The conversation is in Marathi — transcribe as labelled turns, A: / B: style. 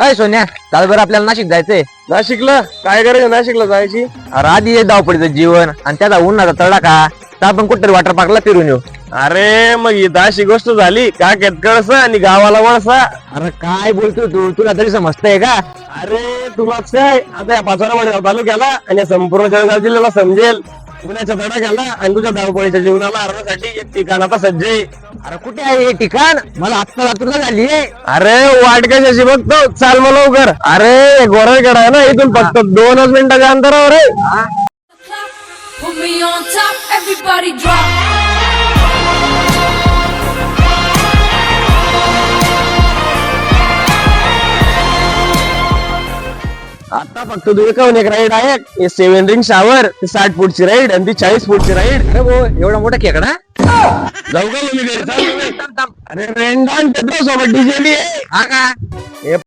A: अय सोन्या, चाल बरं आपल्याला नाशिक जायचंय.
B: नाशिकला काय करायचं? नाशिकला जायची
A: अरे आधी हे धावपडीचं जीवन आणि त्याचा उन्हाचा तडाखा, तर आपण कुठतरी वॉटर पार्कला फिरून येऊ.
B: अरे मग ही अशी गोष्ट झाली का कळसा आणि गावाला वळसा.
A: अरे काय बोलतो तू, तुला तरी समजतंय का?
B: अरे तुलाच काय, आता या पाचोरा तालुक्याला आणि या संपूर्ण जळगाव जिल्ह्याला समजेल पुण्याच्या तडाख्याला आणि तुझ्या धावपळीच्या जीवनाला हरवण्यासाठी एक ठिकाण आता सज्ज आहे.
A: अरे कुठे आहे हे ठिकाण? मला आत्ता लातूरला झाली.
B: अरे वाट कशाची बघतो, चाल मग लवकर. अरे गोराळगड आहे ना, इथून फक्त 2 मिनिटाच्या अंतरावर आहे.
C: Put me on top, everybody drop.
B: आता फक्त तू एक राईड आहे, हे 7 रिंग शावर, 60 फूटची राईड आणि ती 40 फूटची राईड.
A: अरे भो, एवढा मोठा खेकडा?
B: जाऊ का तुम्ही घरी? अरे रेंडान सोबत डीजे
A: हा का?